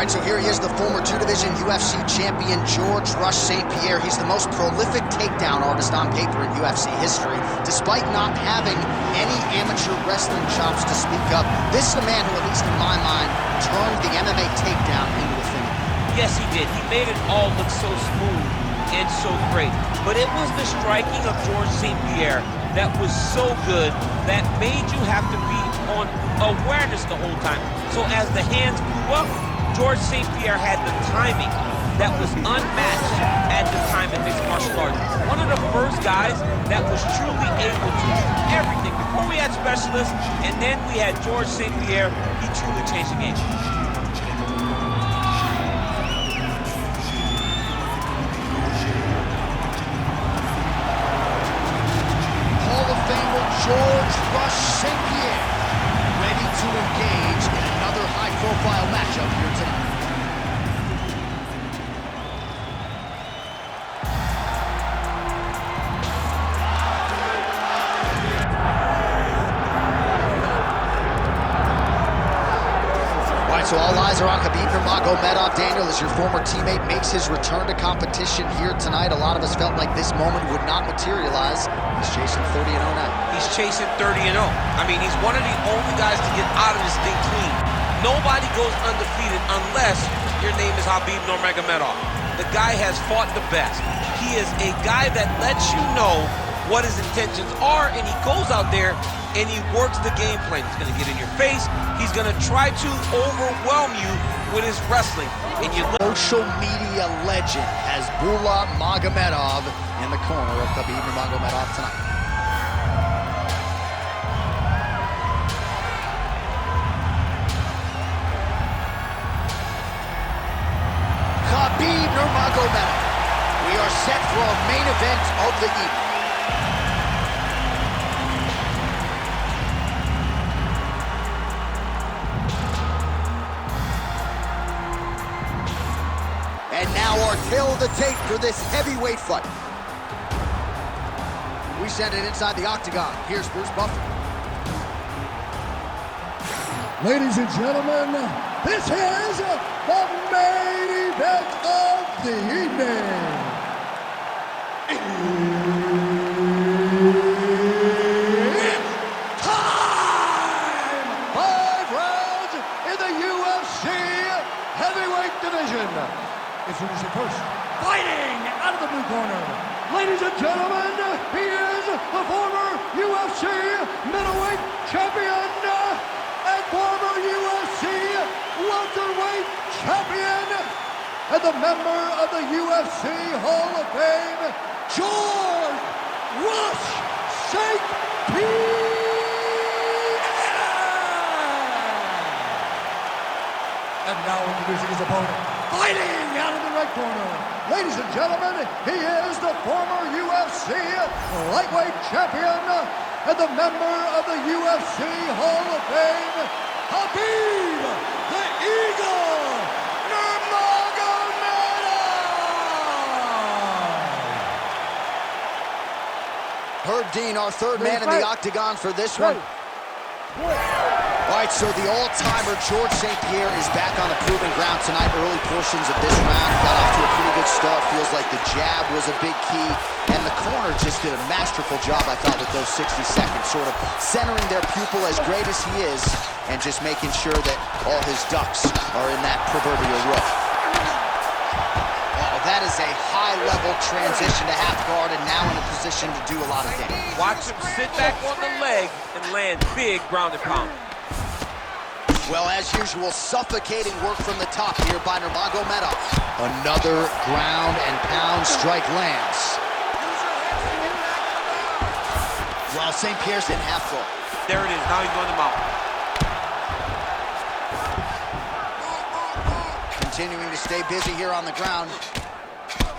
All right, so here he is, the former two-division UFC champion, George Rush St-Pierre. He's the most prolific takedown artist on paper in UFC history. Despite not having any amateur wrestling chops to speak of, this is a man who, at least in my mind, turned the MMA takedown into a thing. Yes, he did. He made it all look so smooth and so great. But it was the striking of George St-Pierre that was so good that made you have to be on awareness the whole time. So as the hands blew up, George St-Pierre had the timing that was unmatched at the time in mixed martial arts. One of the first guys that was truly able to do everything. Before we had specialists, and then we had George St-Pierre, he truly changed the game. Hall of Famer George Rush St-Pierre, ready to engage in another high-profile matchup here tonight. So all eyes are on Khabib Nurmagomedov. Daniel, as your former teammate makes his return to competition here tonight, a lot of us felt like this moment would not materialize. He's chasing 30-0 now. He's chasing 30-0. I mean, he's one of the only guys to get out of this thing clean. Nobody goes undefeated unless your name is Khabib Nurmagomedov. The guy has fought the best. He is a guy that lets you know what his intentions are, and he goes out there and he works the game plan. He's gonna get in your face. He's gonna try to overwhelm you with his wrestling. And you look. Social media legend has Bula Magomedov in the corner of Khabib Nurmagomedov tonight. Khabib Nurmagomedov. We are set for a main event of the evening. And now our tale of the tape for this heavyweight fight. We send it inside the octagon. Here's Bruce Buffer. Ladies and gentlemen, this is the main event of the evening. It's time! 5 rounds in the UFC heavyweight division. Introducing first, fighting out of the blue corner. Ladies and gentlemen, he is the former UFC middleweight champion and former UFC welterweight champion and the member of the UFC Hall of Fame, George Rush St-Pierre. And now introducing his opponent, fighting out of the red corner. Ladies and gentlemen, he is the former UFC lightweight champion and the member of the UFC Hall of Fame, Khabib the Eagle Nurmagomedov. Herb Dean, our third man in the octagon for this one. All right, so the all-timer George St-Pierre is back on the proving ground tonight. Early portions of this round got off to a pretty good start. Feels like the jab was a big key, and the corner just did a masterful job, I thought, with those 60 seconds, sort of centering their pupil as great as he is, and just making sure that all his ducks are in that proverbial row. Oh, that is a high-level transition to half guard, and now in a position to do a lot of damage. Watch him sit back on the leg and land big ground and pound. Well, as usual, suffocating work from the top here by Nurmagomedov. Another ground and pound strike lands. Well, St-Pierre's in half guard. There it is. Now he's going to mount. Continuing to stay busy here on the ground.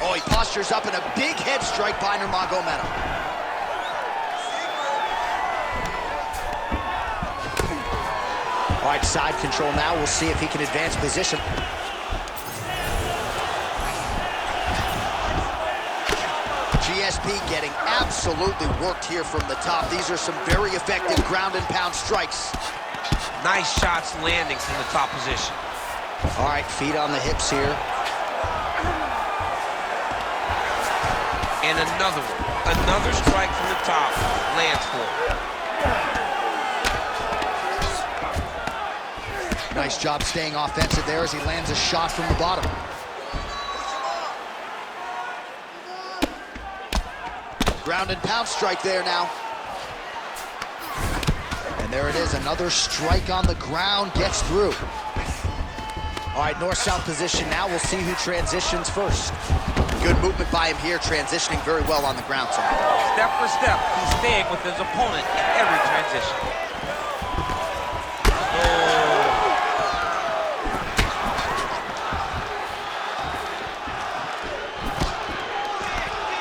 Oh, he postures up in a big head strike by Nurmagomedov. All right, side control now. We'll see if he can advance position. GSP getting absolutely worked here from the top. These are some very effective ground and pound strikes. Nice shots landing from the top position. All right, feet on the hips here. And another one. Another strike from the top. Lands for him. Nice job staying offensive there as he lands a shot from the bottom. Ground and pound strike there now. And there it is, another strike on the ground, gets through. All right, north-south position now. We'll see who transitions first. Good movement by him here, transitioning very well on the ground tonight. Step for step, he's staying with his opponent in every transition.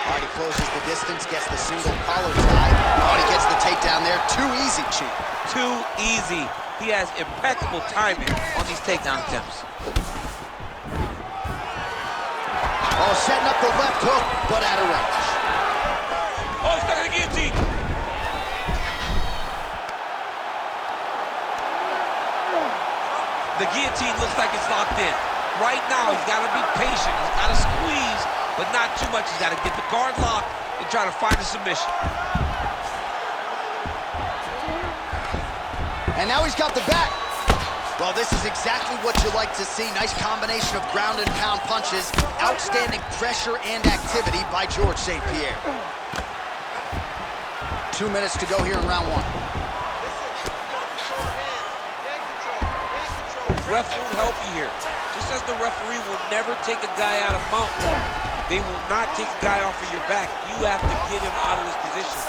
All right, he closes the distance, gets the single collar tie. Oh, he gets the takedown there. Too easy, Chief. Too easy. He has impeccable timing on these takedown attempts. Oh, setting up the left hook, but out of range. Oh, he's stuck in the guillotine. The guillotine looks like it's locked in. Right now, he's got to be patient. He's got to squeeze, but not too much. He's got to get the guard locked and try to find a submission. And now he's got the back. Well, this is exactly what you like to see. Nice combination of ground and pound punches. Outstanding pressure and activity by George St-Pierre. 2 minutes to go here in round one. Ref will help you here. Just as the referee will never take a guy out of mount, they will not take a guy off of your back. You have to get him out of this position.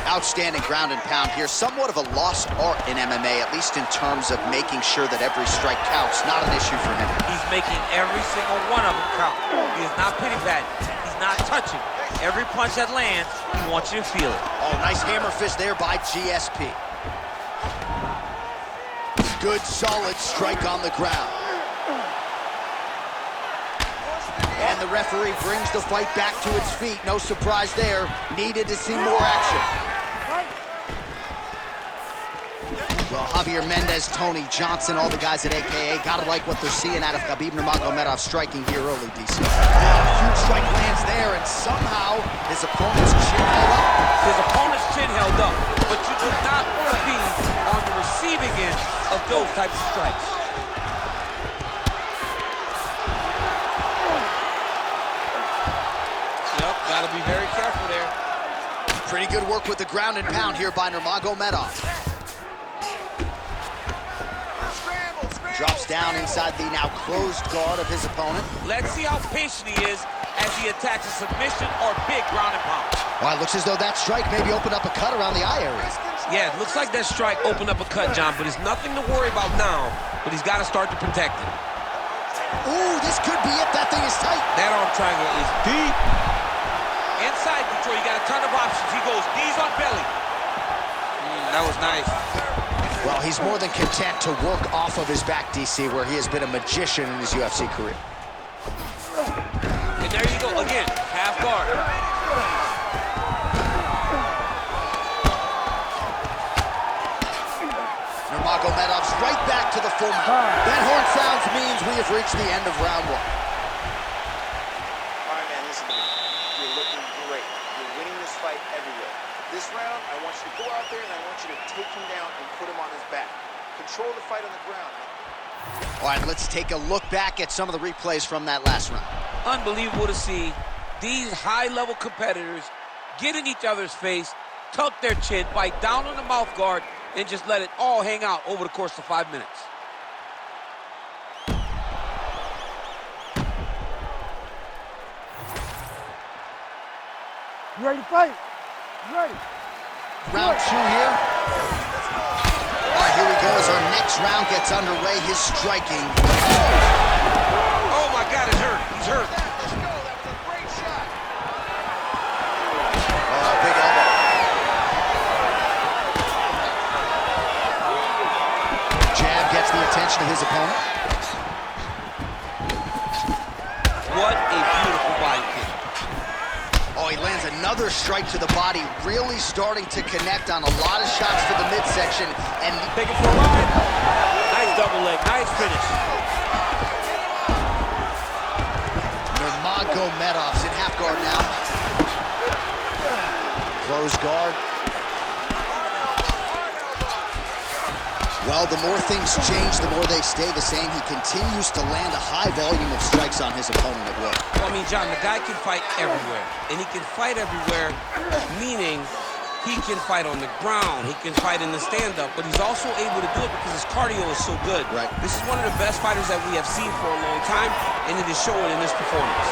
Outstanding ground and pound here. Somewhat of a lost art in MMA, at least in terms of making sure that every strike counts. Not an issue for him. He's making every single one of them count. He is not pity patting. He's not touching. Every punch that lands, he wants you to feel it. Oh, nice hammer fist there by GSP. Good, solid strike on the ground. And the referee brings the fight back to its feet. No surprise there. Needed to see more action. Well, Javier Mendez, Tony Johnson, all the guys at AKA, gotta like what they're seeing out of Khabib Nurmagomedov striking here early, DC. Huge strike lands there, and somehow his opponent's chin held up. His opponent's chin held up, but you do not want to be on the receiving end of those types of strikes. Yep, gotta be very careful there. Pretty good work with the ground and pound here by Nurmagomedov. Drops down inside the now closed guard of his opponent. Let's see how patient he is as he attacks a submission or big ground and pound. Well, it looks as though that strike maybe opened up a cut around the eye area. Yeah, it looks like that strike opened up a cut, John, but it's nothing to worry about now, but he's got to start to protect it. Ooh, this could be it. That thing is tight. That arm triangle is deep. Inside control, you got a ton of options. He goes knees on belly. That was nice. Well, he's more than content to work off of his back, DC, where he has been a magician in his UFC career. And there you go, again, half guard. Nurmagomedov's right back to the full mount. That horn sounds means we have reached the end of round one. All right, man, listen to me. You're looking great. You're winning this fight everywhere. This round, I want you to go out there and I want you to take him down and put him on his back. Control the fight on the ground. All right, let's take a look back at some of the replays from that last round. Unbelievable to see these high-level competitors get in each other's face, tuck their chin, bite down on the mouth guard, and just let it all hang out over the course of 5 minutes. You ready to fight? You ready? Round two here. All right, here we go as our next round gets underway. His striking. Oh, my God, it's hurt. He's hurt. Let's go. That was a great shot. Oh, big elbow. Jab gets the attention of his opponent. What a beautiful body kick. Oh, he lands a Another strike to the body, really starting to connect on a lot of shots to the midsection. And take it for a ride. Nice double leg, nice finish. Nurmagomedov's in half guard now. Close guard. Well, the more things change, the more they stay the same. He continues to land a high volume of strikes on his opponent at will. Well, I mean, John, the guy can fight everywhere. And he can fight everywhere, meaning he can fight on the ground, he can fight in the stand-up, but he's also able to do it because his cardio is so good. Right. This is one of the best fighters that we have seen for a long time, and it is showing in this performance.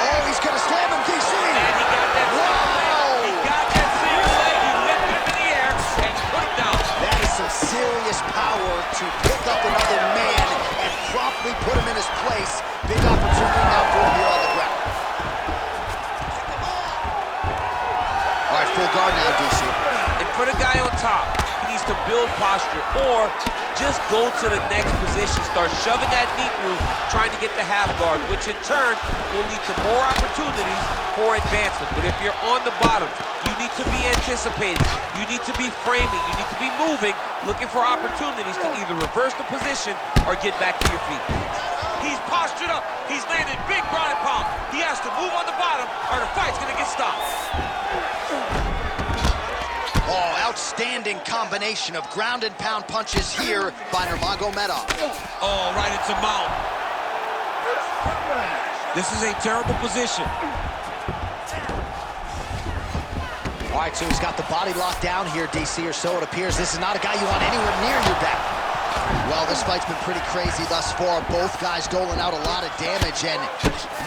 Oh, he's gonna slam him, DC! And he got that single leg. He got that single leg. He lifted him in the air and put him down. That is some serious power to pick up another man and promptly put him in his place. Big opportunity now for him here on the ground. All right, full guard now, DC. And put a guy on top. He needs to build posture or just go to the next position. Start shoving that knee through, trying to get the half guard, which in turn will lead to more opportunities for advancement. But if you're on the bottom, you need to be anticipating. You need to be framing. You need to be moving, looking for opportunities to either reverse the position or get back to your feet. He's postured up. He's landed big ground and pound. He has to move on the bottom or the fight's going to get stopped. Oh, outstanding combination of ground and pound punches here by Nurmagomedov. Oh, right into mount. This is a terrible position. All right, so he's got the body locked down here, DC, or so it appears. This is not a guy you want anywhere near your back. Well, this fight's been pretty crazy thus far. Both guys doling out a lot of damage, and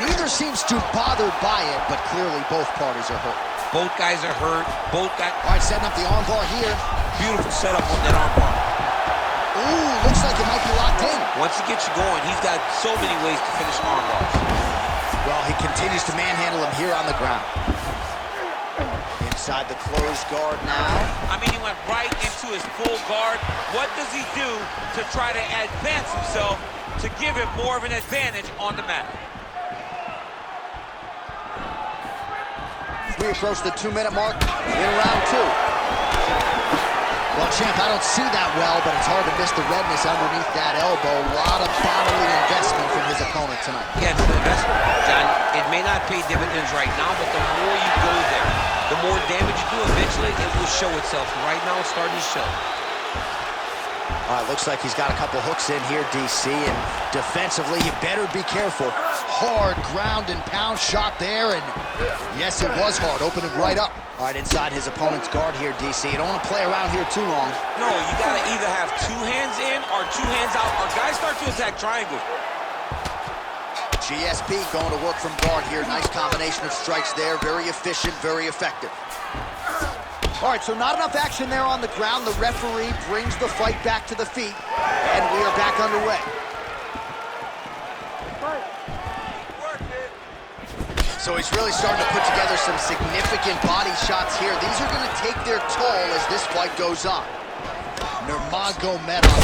neither seems too bothered by it, but clearly both parties are hurt. Both guys are hurt. Both guys. All right, setting up the armbar here. Beautiful setup on that armbar. Ooh, looks like it might be locked in. Once he gets you going, he's got so many ways to finish armbars. Well, he continues to manhandle him here on the ground. Inside the closed guard now. I mean, he went right into his full guard. What does he do to try to advance himself to give him more of an advantage on the mat? We approach the 2-minute mark in round 2. Well, champ, I don't see that well, but it's hard to miss the redness underneath that elbow. A lot of bodily investment from his opponent tonight. Yeah, it's an investment, John. It may not pay dividends right now, but the more you go there, the more damage you do, eventually it will show itself. Right now, it's starting to show. All right, looks like he's got a couple hooks in here, DC, and defensively, you better be careful. Hard ground and pound shot there, and yes, it was hard, opening right up. All right, inside his opponent's guard here, DC. You don't want to play around here too long. No, you got to either have 2 hands in or 2 hands out, or guys start to attack triangles. GSP going to work from guard here. Nice combination of strikes there. Very efficient, very effective. All right, so not enough action there on the ground. The referee brings the fight back to the feet, and we are back underway. So he's really starting to put together some significant body shots here. These are going to take their toll as this fight goes on. Nurmagomedov. You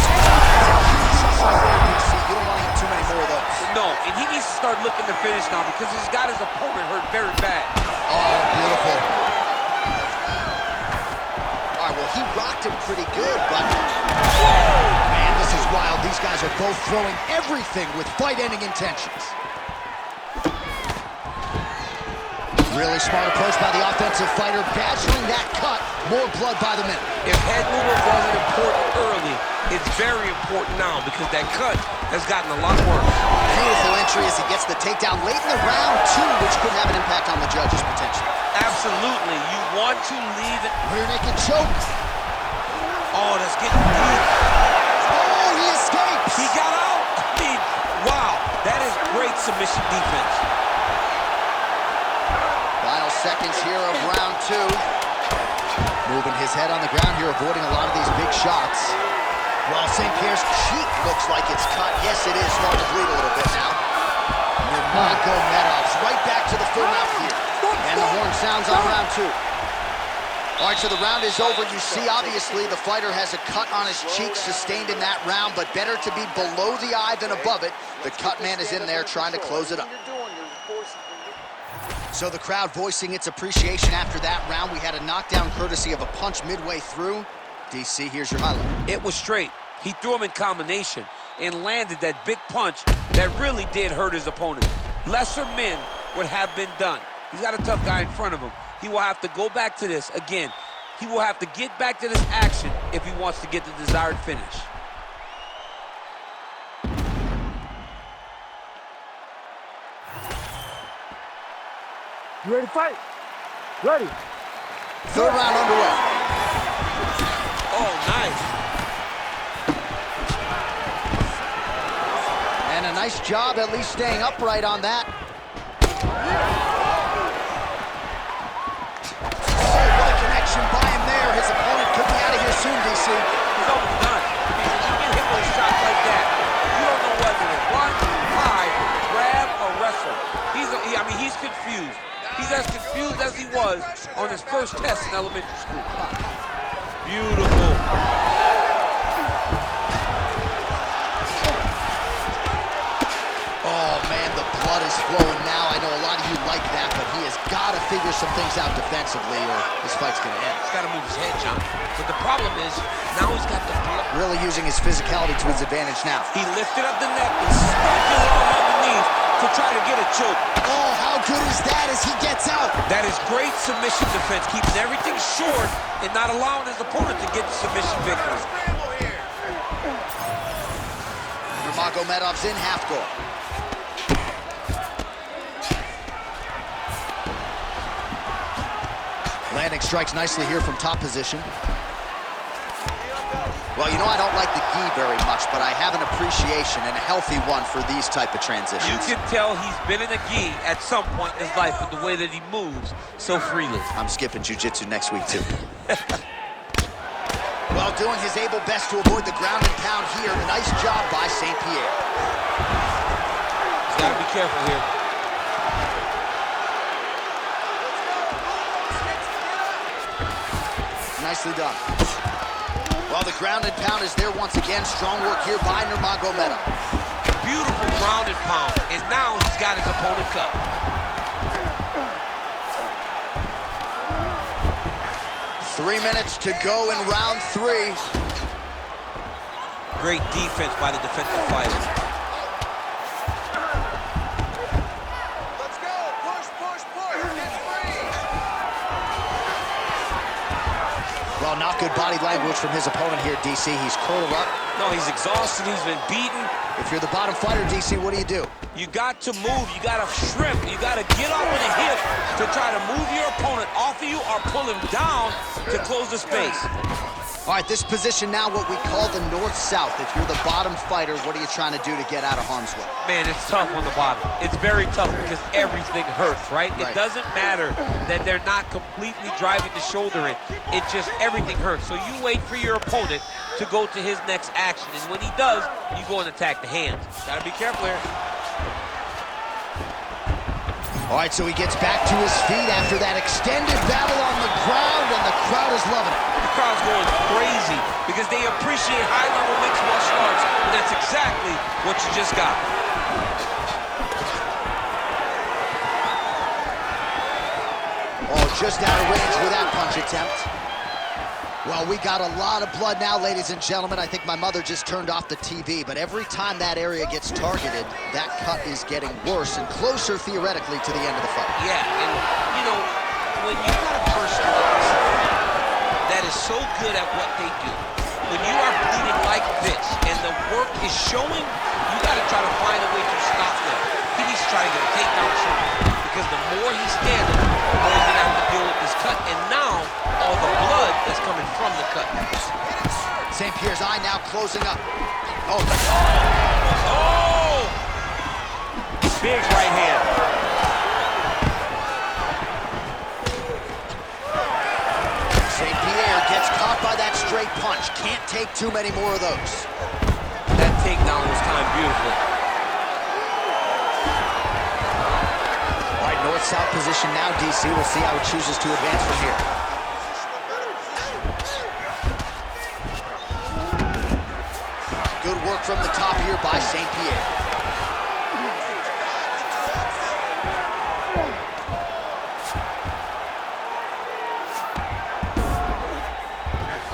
don't want to eat too many more of those. No, and he needs to start looking to finish now because he's got his opponent hurt very bad. Oh, beautiful. All right, well, he rocked him pretty good, but... Man, this is wild. These guys are both throwing everything with fight-ending intentions. Really smart approach by the offensive fighter, badgering that cut. More blood by the minute. If head movement wasn't important early, it's very important now because that cut has gotten a lot worse. Beautiful entry as he gets the takedown late in the round 2, which could have an impact on the judges potentially. Absolutely. You want to leave it. Rear naked choke. Oh, that's getting deep. Oh, he escapes. He got out. I mean, wow. That is great submission defense. Final seconds here of round 2. Moving his head on the ground here, avoiding a lot of these big shots. Well, St-Pierre's cheek looks like it's cut. Yes, it is starting to bleed a little bit now. Nurmagomedov's right back to the full mouth here. And the horn sounds on round 2. All right, so the round is over. You see, obviously, the fighter has a cut on his cheek sustained in that round, but better to be below the eye than above it. The cut man is in there trying to close it up. So the crowd voicing its appreciation after that round. We had a knockdown courtesy of a punch midway through. DC, here's your highlight. It was straight. He threw him in combination and landed that big punch that really did hurt his opponent. Lesser men would have been done. He's got a tough guy in front of him. He will have to go back to this. Again, he will have to get back to this action if he wants to get the desired finish. You ready to fight? Ready. Third round underway. Oh, nice. And a nice job at least staying upright on that. Oh, what a connection by him there. His opponent could be out of here soon, DC. He's almost done. When you get hit with a shot like that, you don't know whether to run, hide, grab, or wrestle. He's confused. He's as confused as he was on his first test in elementary school. Beautiful. Oh, man, the blood is flowing now. I know a lot of you like that, but he has got to figure some things out defensively or this fight's going to end. He's got to move his head, John. But the problem is, now he's got the blood. Really using his physicality to his advantage now. He lifted up the neck and stuck his arm underneath to try to get a choke. Oh, how good is that as he gets out? That is great submission defense, keeping everything short and not allowing his opponent to get the submission victory. Nurmagomedov's in half guard. Landing strikes nicely here from top position. Well, you know I don't like the gi very much, but I have an appreciation and a healthy one for these type of transitions. You can tell he's been in a gi at some point in his life with the way that he moves so freely. I'm skipping jiu-jitsu next week, too. Well, doing his able best to avoid the ground and pound here. Nice job by St-Pierre. He's got to be careful here. Nicely done. Well, the ground and pound is there once again. Strong work here by Nurmagomedov. Beautiful ground and pound. And now he's got his opponent cut. Three minutes to go in round three. Great defense by the defensive fighter. Let's go. Push, push, push. Get free. Well, not good body language from his opponent here, DC. He's curled up. No, he's exhausted. He's been beaten. If you're the bottom fighter, DC, what do? You got to move. You got to shrimp. You got to get off of the hip to try to move your opponent off of you or pull him down to close the space. All right, this position now, what we call the north-south. If you're the bottom fighter, what are you trying to do to get out of harm's way? Man, it's tough on the bottom. It's very tough because everything hurts, right? It doesn't matter that they're not completely driving the shoulder in. It just, everything hurts. So you wait for your opponent to go to his next action. And when he does, you go and attack the hands. Gotta be careful here. All right, so he gets back to his feet after that extended battle on the ground, and the crowd is loving it. The crowd's going crazy because they appreciate high-level mixed martial arts, and that's exactly what you just got. Oh, just out of range with that punch attempt. Well, we got a lot of blood now, ladies and gentlemen. I think my mother just turned off the TV, but every time that area gets targeted, that cut is getting worse and closer, theoretically, to the end of the fight. Yeah, and, you know, when you got a person that is so good at what they do, when you are bleeding like this and the work is showing, you got to try to find a way to stop them. He needs to try to get a takedown shot because the more he's standing, the more he's going to have to deal with this cut. And now, all the blood is coming from the cut. St-Pierre's eye now closing up. Oh! Oh! Big right hand. St-Pierre gets caught by that straight punch. Can't take too many more of those. That takedown was timed beautifully. All right, north-south position now, DC. We'll see how it chooses to advance from here. Good work from the top here by St-Pierre.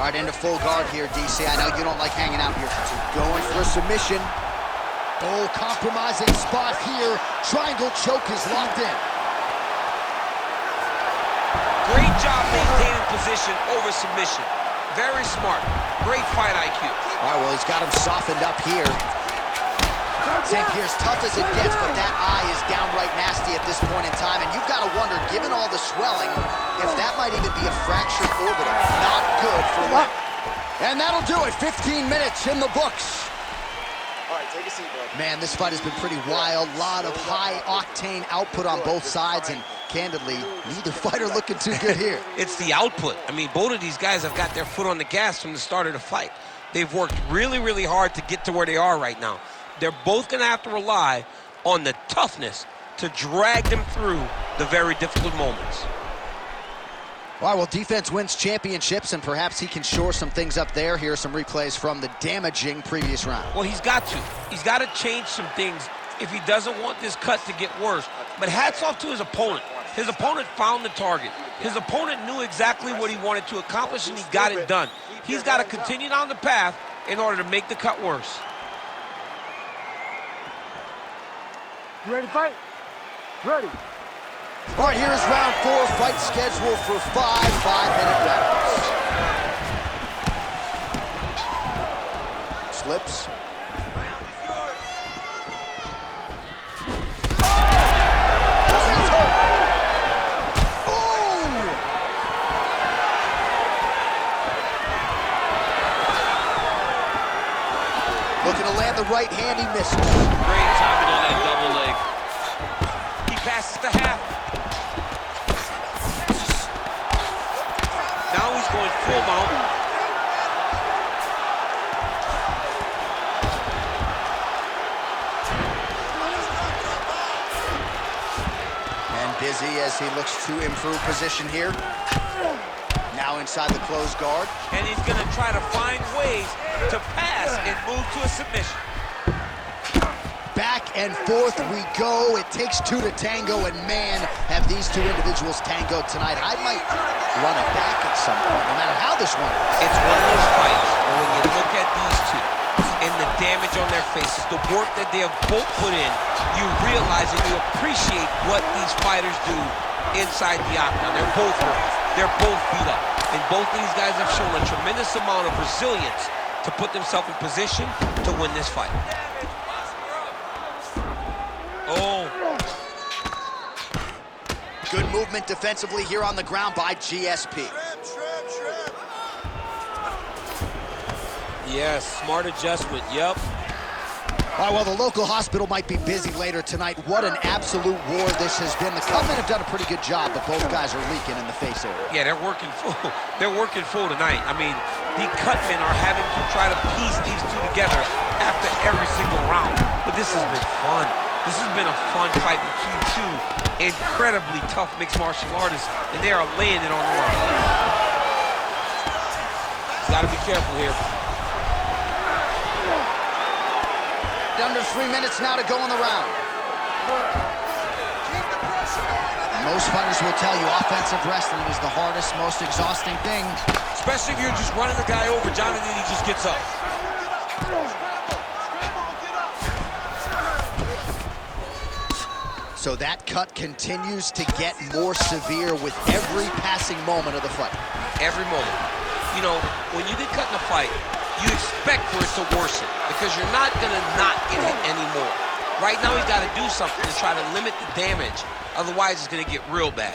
All right, into full guard here, DC. I know you don't like hanging out here. Going for a submission. Oh, compromising spot here. Triangle choke is locked in. Great job maintaining position over submission. Very smart. Great fight IQ. All right, well, he's got him softened up here. St-Pierre's tough as it gets, but that eye is downright nasty at this point in time. And you've got to wonder, given all the swelling, if that might even be a fractured orbital. Not good for Lim. And that'll do it. 15 minutes in the books. All right, take a seat, bud. Man, this fight has been pretty wild. A lot of high-octane output on both sides, and candidly, neither fighter looking too good here. It's the output. I mean, both of these guys have got their foot on the gas from the start of the fight. They've worked really, really hard to get to where they are right now. They're both going to have to rely on the toughness to drag them through the very difficult moments. All right, well, defense wins championships, and perhaps he can shore some things up there. Here are some replays from the damaging previous round. Well, he's got to. He's got to change some things if he doesn't want this cut to get worse. But hats off to his opponent. His opponent found the target. His opponent knew exactly what he wanted to accomplish, and he got it done. He's got to continue down the path in order to make the cut worse. You ready to fight? Ready. All right, here is round 4, fight scheduled for 5 5-minute rounds. Slips. Looking to land the right hand, he misses. Great timing on that double leg. He passes the half. Now he's going full mount. And busy as he looks to improve position here. Now inside the closed guard. And he's going to try to find ways to pass and move to a submission. Back and forth we go. It takes 2 to tango, and man, have these two individuals tangoed tonight. I might run it back at some point, no matter how this one is. It's one of those fights where when you look at these two and the damage on their faces, the work that they have both put in, you realize and you appreciate what these fighters do inside the octagon. They're both beat up. And both of these guys have shown a tremendous amount of resilience to put themselves in position to win this fight. Oh. Good movement defensively here on the ground by GSP. Yes, smart adjustment, yep. All right, well, the local hospital might be busy later tonight. What an absolute war this has been. The Cutmen have done a pretty good job, but both guys are leaking in the face area. Yeah, they're working full. They're working full tonight. I mean, the Cutmen are having to try to piece these two together after every single round. But this has been fun. This has been a fun fight between two incredibly tough mixed martial artists, and they are laying it on the line. Got to be careful here. Under 3 minutes now to go in the round. Most fighters will tell you offensive wrestling is the hardest, most exhausting thing. Especially if you're just running the guy over, John, and then he just gets up. So that cut continues to get more severe with every passing moment of the fight. Every moment. You know, when you get cut in a fight, you expect for it to worsen because you're not going to not get hit anymore. Right now, he's got to do something to try to limit the damage. Otherwise, it's going to get real bad.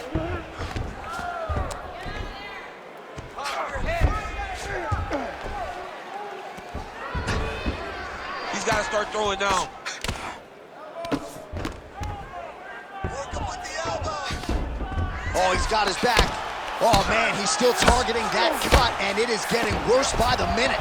He's got to start throwing down. Oh, he's got his back. Oh, man, he's still targeting that cut, and it is getting worse by the minute.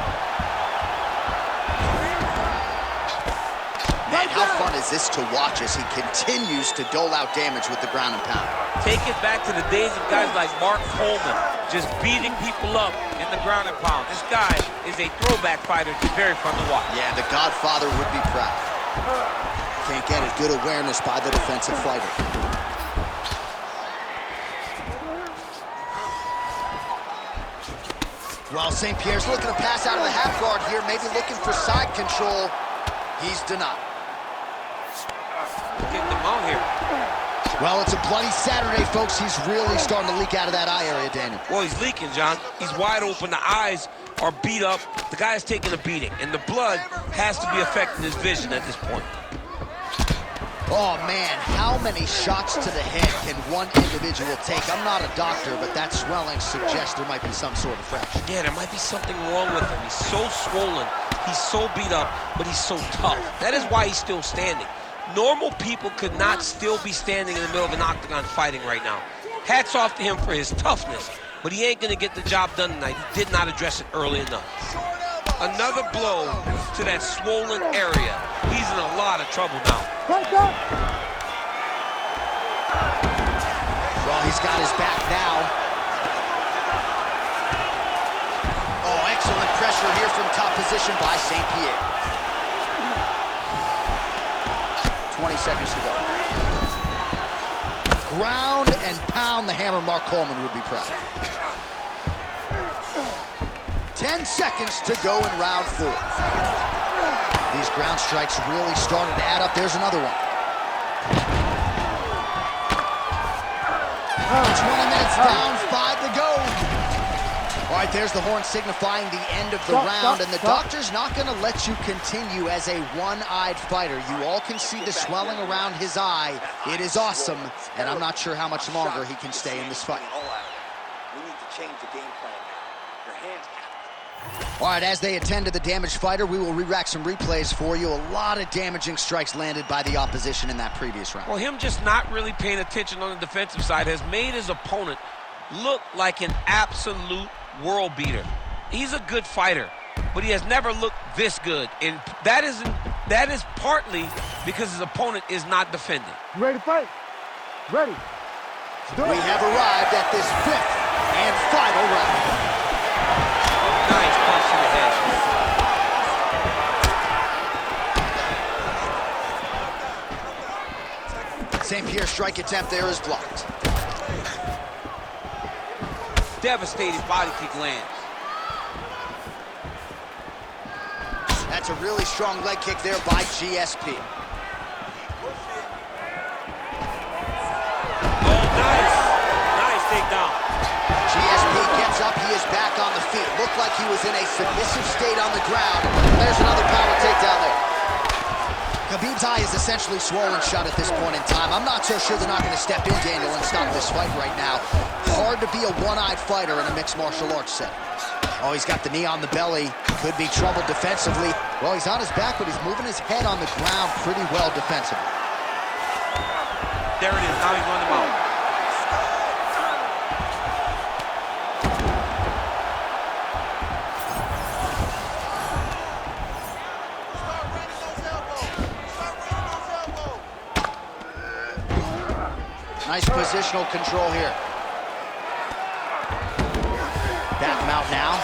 Man, how fun is this to watch as he continues to dole out damage with the ground and pound? Take it back to the days of guys like Mark Coleman, just beating people up in the ground and pound. This guy is a throwback fighter. It's very fun to watch. Yeah, the Godfather would be proud. Can't get it. Good awareness by the defensive fighter. Well, St-Pierre's looking to pass out of the half guard here, maybe looking for side control. He's denied. Getting them out here. Well, it's a bloody Saturday, folks. He's really starting to leak out of that eye area, Daniel. Well, he's leaking, John. He's wide open. The eyes are beat up. The guy's taking a beating, and the blood has to be affecting his vision at this point. Oh, man, how many shots to the head can one individual take? I'm not a doctor, but that swelling suggests there might be some sort of fracture. Yeah, there might be something wrong with him. He's so swollen. He's so beat up, but he's so tough. That is why he's still standing. Normal people could not still be standing in the middle of an octagon fighting right now. Hats off to him for his toughness, but he ain't going to get the job done tonight. He did not address it early enough. Another blow to that swollen area. He's in a lot of trouble now. Well, he's got his back now. Oh, excellent pressure here from top position by St-Pierre. 20 seconds to go. Ground and pound the hammer. Mark Coleman would be proud. 10 seconds to go in round 4. These ground strikes really started to add up. There's another one. 20 minutes down, 5 to go. All right, there's the horn signifying the end of the round, and the doctor's not going to let you continue as a one-eyed fighter. You all can see the swelling around his eye. It is awesome, and I'm not sure how much longer he can stay in this fight. We need to change the game plan. Your hands. All right, as they attend to the damaged fighter, we will re-rack some replays for you. A lot of damaging strikes landed by the opposition in that previous round. Well, him just not really paying attention on the defensive side has made his opponent look like an absolute world beater. He's a good fighter, but he has never looked this good, and that is partly because his opponent is not defending. You ready to fight? Ready. We have arrived at this 5th and final round. Nice punch to the head. St-Pierre's strike attempt there is blocked. Devastating body kick lands. That's a really strong leg kick there by GSP. Oh, nice. Nice takedown. GSP gets up, he is back on the feet. Looked like he was in a submissive state on the ground. There's another power takedown there. Khabib's eye is essentially swollen shut at this point in time. I'm not so sure they're not going to step in, Daniel, and stop this fight right now. Hard to be a one-eyed fighter in a mixed martial arts setting. Oh, he's got the knee on the belly. Could be trouble defensively. Well, he's on his back, but he's moving his head on the ground pretty well defensively. There it is. Now he's running him out. Nice positional control here. Back him out now.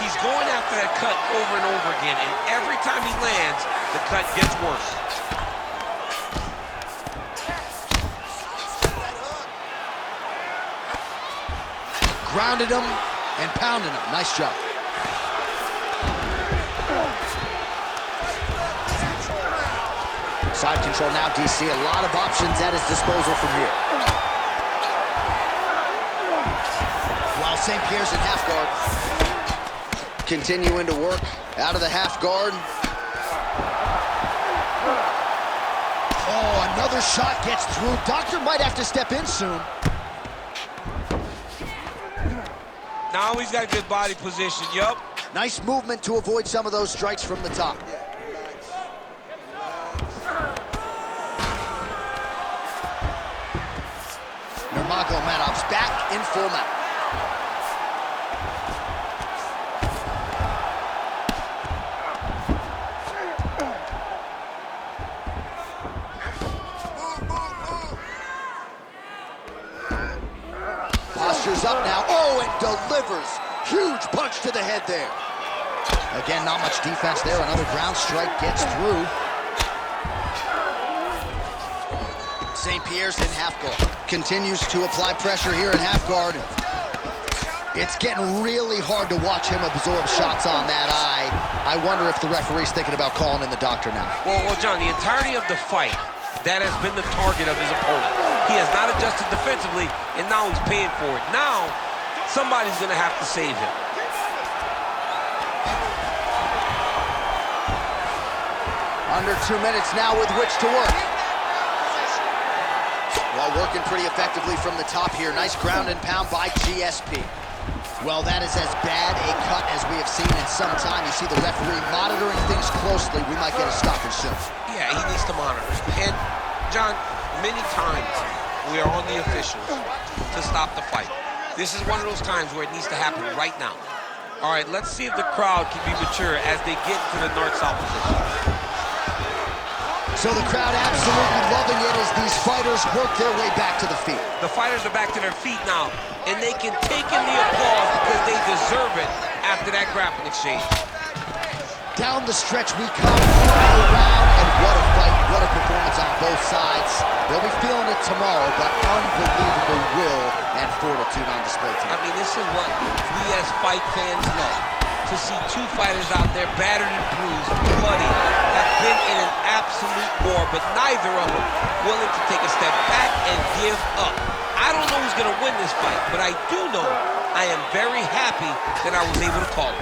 He's going after that cut over and over again, and every time he lands, the cut gets worse. Grounded him and pounded him. Nice job. Side control now, DC. A lot of options at his disposal from here. While St-Pierre's in half guard. Continuing to work out of the half guard. Oh, another shot gets through. Doctor might have to step in soon. Now he's got good body position, yup. Nice movement to avoid some of those strikes from the top. Nurmagomedov's back in full mount. Posture's up now. Oh, and delivers. Huge punch to the head there. Again, not much defense there. Another ground strike gets through. St-Pierre's in half guard. Continues to apply pressure here in half guard. It's getting really hard to watch him absorb shots on that eye. I wonder if the referee's thinking about calling in the doctor now. Well, John, the entirety of the fight, that has been the target of his opponent. He has not adjusted defensively, and now he's paying for it. Now, somebody's going to have to save him. Under 2 minutes now with which to work. While working pretty effectively from the top here. Nice ground and pound by GSP. Well, that is as bad a cut as we have seen in some time. You see the referee monitoring things closely. We might get a stoppage soon. Yeah, he needs to monitor. And, John, many times we are on the officials to stop the fight. This is one of those times where it needs to happen right now. All right, let's see if the crowd can be mature as they get to the north-south position. So the crowd absolutely loving it as these fighters work their way back to the feet. The fighters are back to their feet now, and they can take in the applause because they deserve it after that grappling exchange. Down the stretch we come, final round, and what a fight, what a performance on both sides. They'll be feeling it tomorrow, but unbelievable will and fortitude on display tonight. I mean, this is what we as fight fans love. To see two fighters out there battered and bruised, bloody, have been in an absolute war, but neither of them willing to take a step back and give up. I don't know who's going to win this fight, but I do know I am very happy that I was able to call it.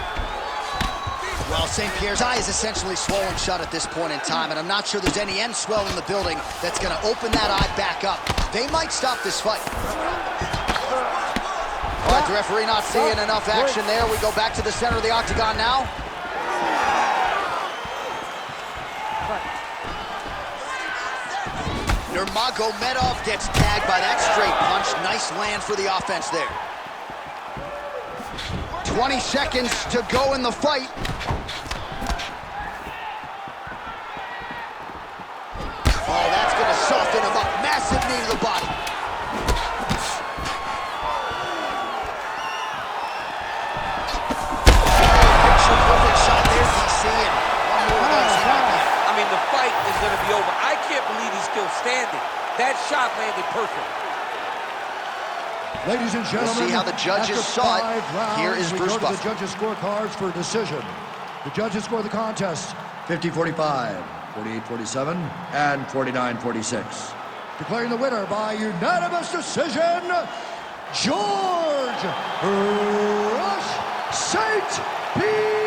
Well, St-Pierre's eye is essentially swollen shut at this point in time, and I'm not sure there's any end swell in the building that's going to open that eye back up. They might stop this fight. All right, the referee not seeing enough action there. We go back to the center of the octagon now. Nurmagomedov gets tagged by that straight punch. Nice land for the offense there. 20 seconds to go in the fight. Oh, that's going to soften him up. Massive knee to the body. Perfect shot there, DC, and one more of those. I mean, the fight is going to be over. I can't believe he's still standing. That shot landed perfect. Ladies and gentlemen, we'll see how the judges saw it. Here is Bruce Buffer. The judges' scorecards for decision. The judges score the contest 50-45, 48-47, and 49-46. Declaring the winner by unanimous decision, George Rush St-Pierre.